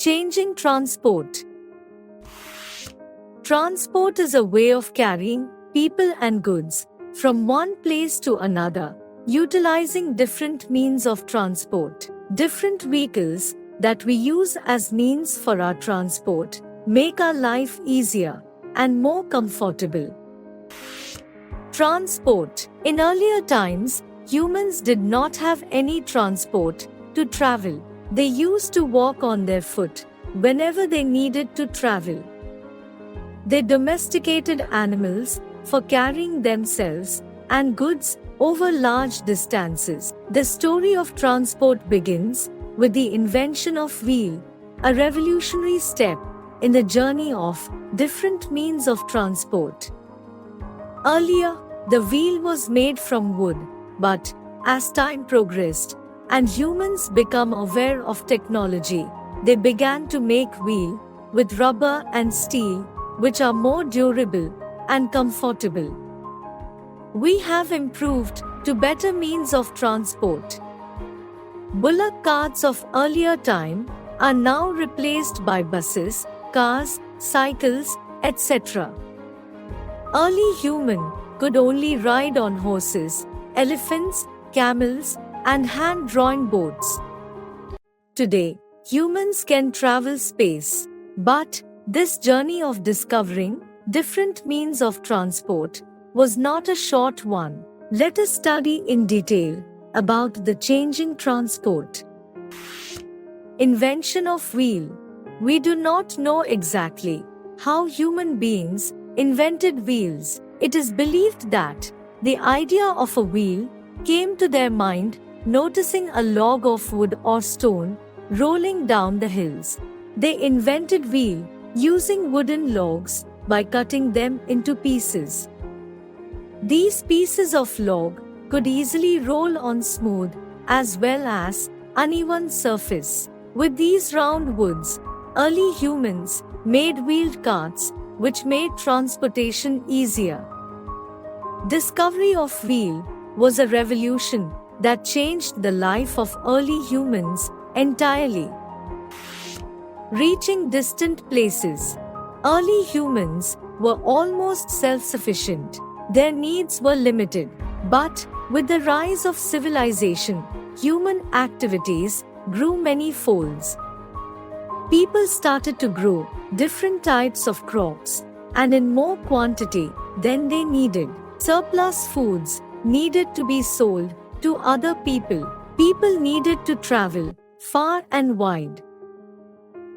Changing transport. Transport is a way of carrying people and goods from one place to another, utilizing different means of transport. Different vehicles that we use as means for our transport make our life easier and more comfortable. Transport. In earlier times, humans did not have any transport to travel. They used to walk on their foot whenever they needed to travel. They domesticated animals for carrying themselves and goods over large distances. The story of transport begins with the invention of wheel, a revolutionary step in the journey of different means of transport. Earlier, the wheel was made from wood, but as time progressed and humans become aware of technology, they began to make wheel with rubber and steel, which are more durable and comfortable. We have improved to better means of transport. Bullock carts of earlier time are now replaced by buses, cars, cycles, etc. Early human could only ride on horses, elephants, camels, and hand-drawn boats. Today, humans can travel space, but this journey of discovering different means of transport was not a short one. Let us study in detail about the changing transport. Invention of wheel. We do not know exactly how human beings invented wheels. It is believed that the idea of a wheel came to their mind noticing a log of wood or stone rolling down the hills. They invented wheel using wooden logs by cutting them into pieces. These pieces of log could easily roll on smooth as well as uneven surface. With these round woods, early humans made wheeled carts which made transportation easier. Discovery of wheel was a revolution that changed the life of early humans entirely. Reaching distant places. Early humans were almost self-sufficient. Their needs were limited. But with the rise of civilization, human activities grew many folds. People started to grow different types of crops and in more quantity than they needed. Surplus foods needed to be sold to other people. People needed to travel far and wide.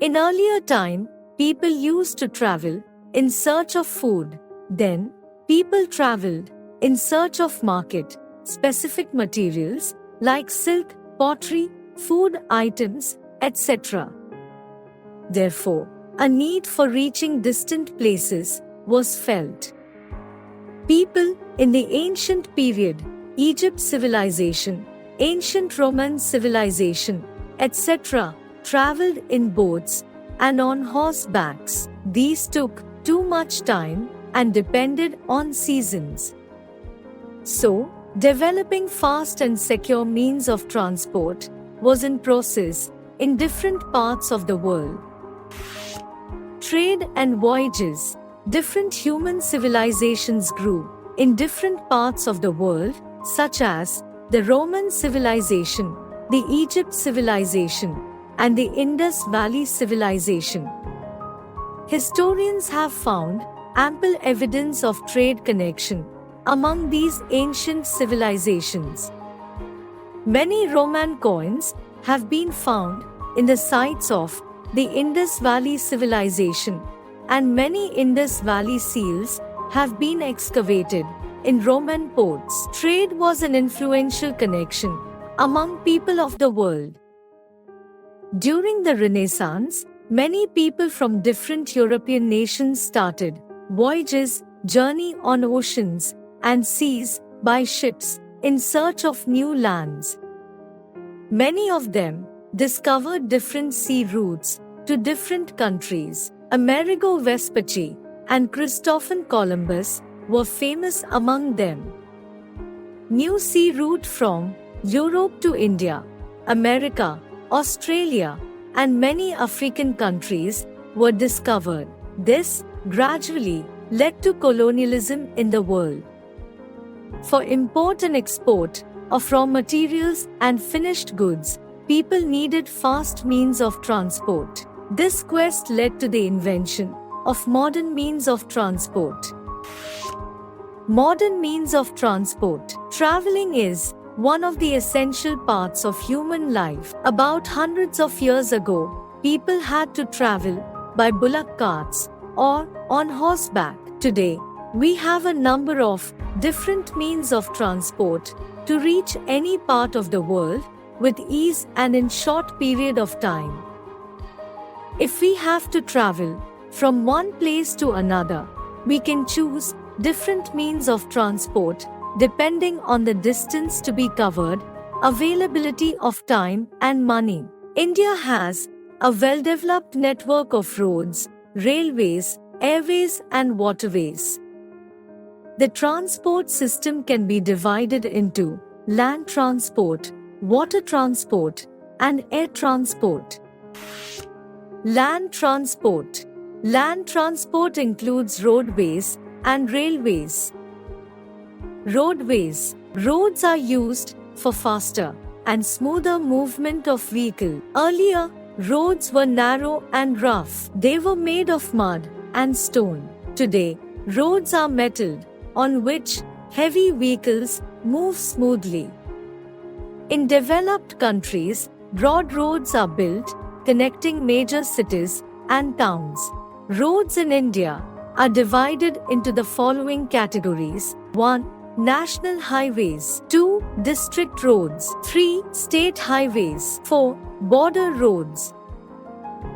In earlier time, people used to travel in search of food. Then, people traveled in search of market, specific materials like silk, pottery, food items, etc. Therefore, a need for reaching distant places was felt. People in the ancient period, Egypt civilization, ancient Roman civilization, etc., traveled in boats and on horsebacks. These took too much time and depended on seasons. So, developing fast and secure means of transport was in process in different parts of the world. Trade and voyages. Different human civilizations grew in different parts of the world, such as the Roman civilization, the Egypt civilization, and the Indus Valley civilization. Historians have found ample evidence of trade connection among these ancient civilizations. Many Roman coins have been found in the sites of the Indus Valley civilization, and many Indus Valley seals have been excavated in Roman ports. Trade was an influential connection among people of the world. During the Renaissance, many people from different European nations started voyages, journey on oceans and seas by ships in search of new lands. Many of them discovered different sea routes to different countries. Amerigo Vespucci and Christopher Columbus were famous among them. New sea route from Europe to India, America, Australia, and many African countries were discovered. This gradually led to colonialism in the world. For import and export of raw materials and finished goods, people needed fast means of transport. This quest led to the invention of modern means of transport. Modern means of transport. Traveling is one of the essential parts of human life. About hundreds of years ago, people had to travel by bullock carts or on horseback. Today, we have a number of different means of transport to reach any part of the world with ease and in short period of time. If we have to travel from one place to another, we can choose different means of transport depending on the distance to be covered, availability of time and money. India has a well-developed network of roads, railways, airways and waterways. The transport system can be divided into land transport, water transport, and air transport. Land transport. Land transport includes roadways and railways. Roadways. Roads are used for faster and smoother movement of vehicle. Earlier, roads were narrow and rough. They were made of mud and stone. Today, roads are metalled, on which heavy vehicles move smoothly. In developed countries, broad roads are built, connecting major cities and towns. Roads in India are divided into the following categories. 1. National highways. 2. District roads. 3. State highways. 4. Border roads.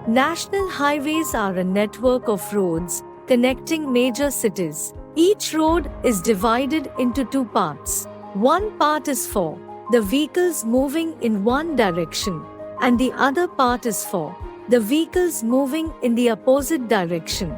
National highways are a network of roads connecting major cities. Each road is divided into two parts. One part is for the vehicles moving in one direction, and the other part is for the vehicles moving in the opposite direction.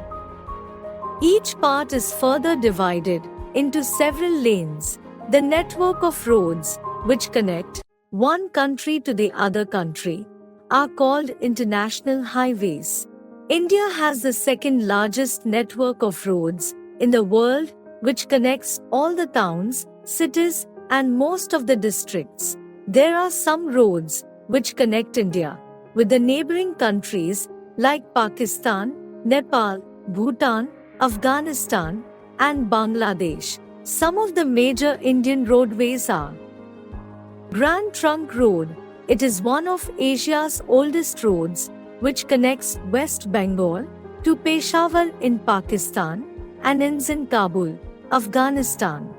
Each part is further divided into several lanes. The network of roads which connect one country to the other country are called international highways. India has the second largest network of roads in the world, which connects all the towns, cities, and most of the districts. There are some roads which connect India with the neighboring countries like Pakistan, Nepal, Bhutan, Afghanistan, and Bangladesh. Some of the major Indian roadways are Grand Trunk Road. It is one of Asia's oldest roads, which connects West Bengal to Peshawar in Pakistan and ends in Kabul, Afghanistan.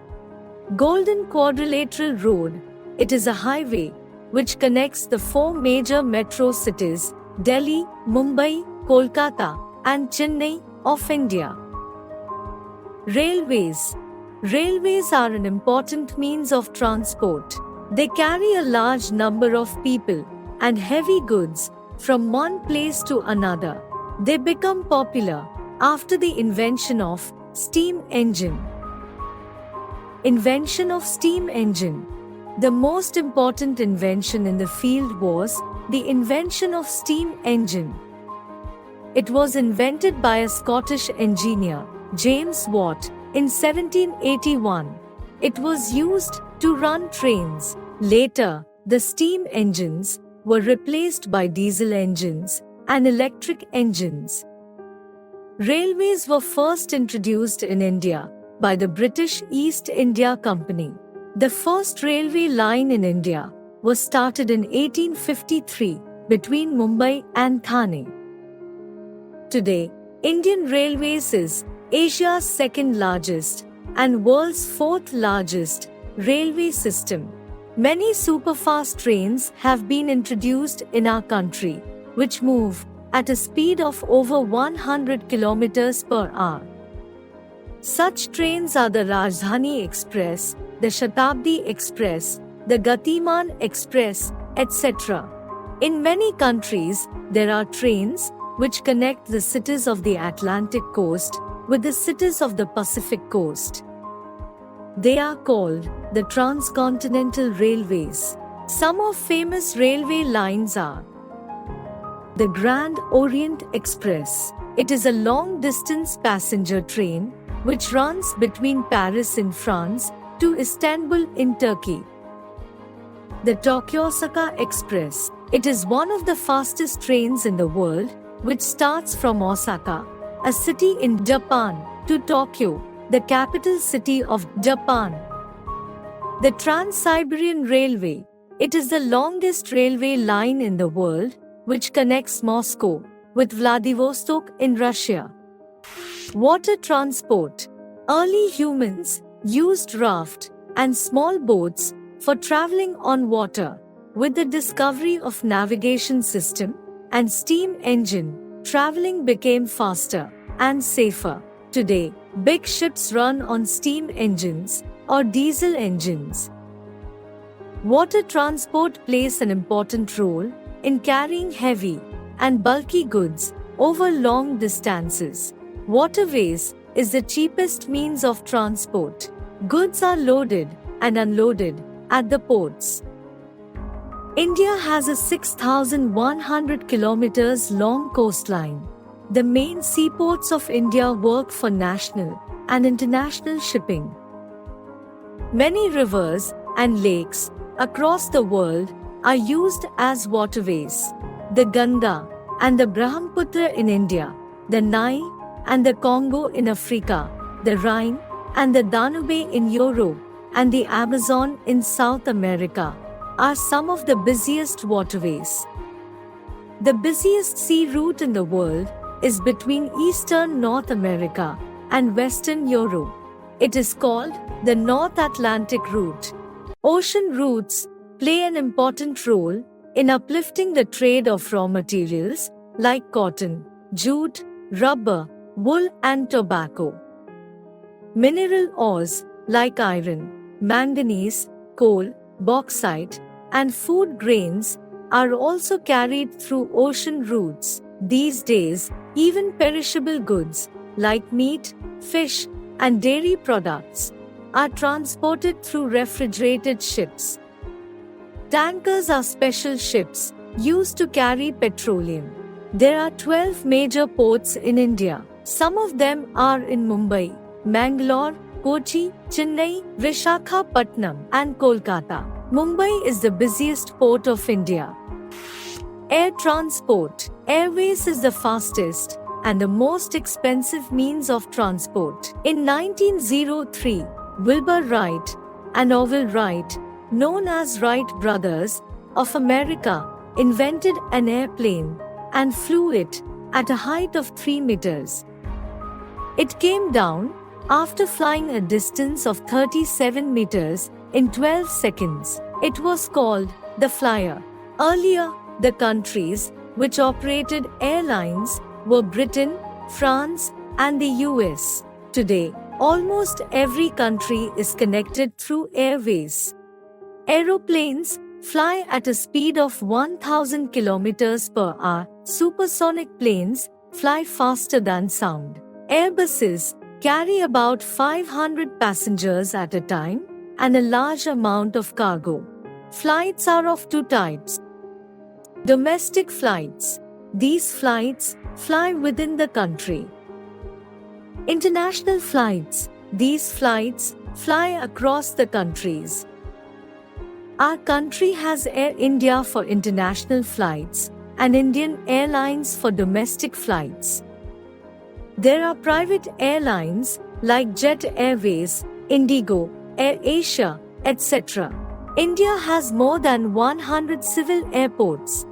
Golden Quadrilateral Road. It is a highway which connects the four major metro cities, Delhi, Mumbai, Kolkata, and Chennai of India. Railways. Railways are an important means of transport. They carry a large number of people and heavy goods from one place to another. They become popular after the invention of steam engine. Invention of steam engine. The most important invention in the field was the invention of steam engine. It was invented by a Scottish engineer, James Watt, in 1781. It was used to run trains. Later, the steam engines were replaced by diesel engines and electric engines. Railways were first introduced in India by the British East India Company. The first railway line in India was started in 1853 between Mumbai and Thane. Today, Indian Railways is Asia's second largest and world's fourth largest railway system. Many superfast trains have been introduced in our country, which move at a speed of over 100 kilometers per hour. Such trains are the Rajdhani Express, the Shatabdi Express, the Gatiman Express, etc. In many countries, there are trains which connect the cities of the Atlantic coast with the cities of the Pacific coast. They are called the transcontinental railways. Some of famous railway lines are The Grand Orient Express. It is a long-distance passenger train which runs between Paris in France to Istanbul in Turkey. The Tokyo-Osaka Express. It is one of the fastest trains in the world, which starts from Osaka, a city in Japan, to Tokyo, the capital city of Japan. The Trans-Siberian Railway. It is the longest railway line in the world, which connects Moscow with Vladivostok in Russia. Water transport. Early humans used raft and small boats for traveling on water. With the discovery of navigation system and steam engine, traveling became faster and safer. Today, big ships run on steam engines or diesel engines. Water transport plays an important role in carrying heavy and bulky goods over long distances. Waterways is the cheapest means of transport. Goods are loaded and unloaded at the ports. India has a 6,100 kilometers long coastline. The main seaports of India work for national and international shipping. Many rivers and lakes across the world are used as waterways. The Ganga and the Brahmaputra in India, the Nile and the Congo in Africa, the Rhine and the Danube in Europe, and the Amazon in South America are some of the busiest waterways. The busiest sea route in the world is between eastern North America and western Europe. It is called the North Atlantic route. Ocean routes play an important role in uplifting the trade of raw materials like cotton, jute, rubber, wool and tobacco. Mineral ores like iron, manganese, coal, bauxite, and food grains are also carried through ocean routes. These days, even perishable goods like meat, fish, and dairy products are transported through refrigerated ships. Tankers are special ships used to carry petroleum. There are 12 major ports in India. Some of them are in Mumbai, Mangalore, Kochi, Chennai, Visakhapatnam, and Kolkata. Mumbai is the busiest port of India. Air transport. Airways is the fastest and the most expensive means of transport. In 1903, Wilbur Wright and Orville Wright, known as Wright brothers of America, invented an airplane and flew it at a height of 3 meters. It came down after flying a distance of 37 meters in 12 seconds. It was called the Flyer. Earlier, the countries which operated airlines were Britain, France, and the US. Today, almost every country is connected through airways. Aeroplanes fly at a speed of 1,000 kilometers per hour. Supersonic planes fly faster than sound. Airbuses carry about 500 passengers at a time and a large amount of cargo. Flights are of two types. Domestic flights. These flights fly within the country. International flights. These flights fly across the countries. Our country has Air India for international flights and Indian Airlines for domestic flights. There are private airlines like Jet Airways, Indigo, Air Asia, etc. India has more than 100 civil airports.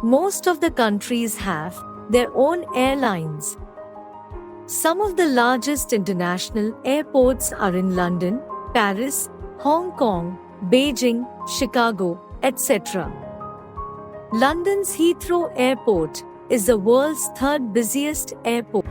Most of the countries have their own airlines. Some of the largest international airports are in London, Paris, Hong Kong, Beijing, Chicago, etc. London's Heathrow Airport is the world's third busiest airport.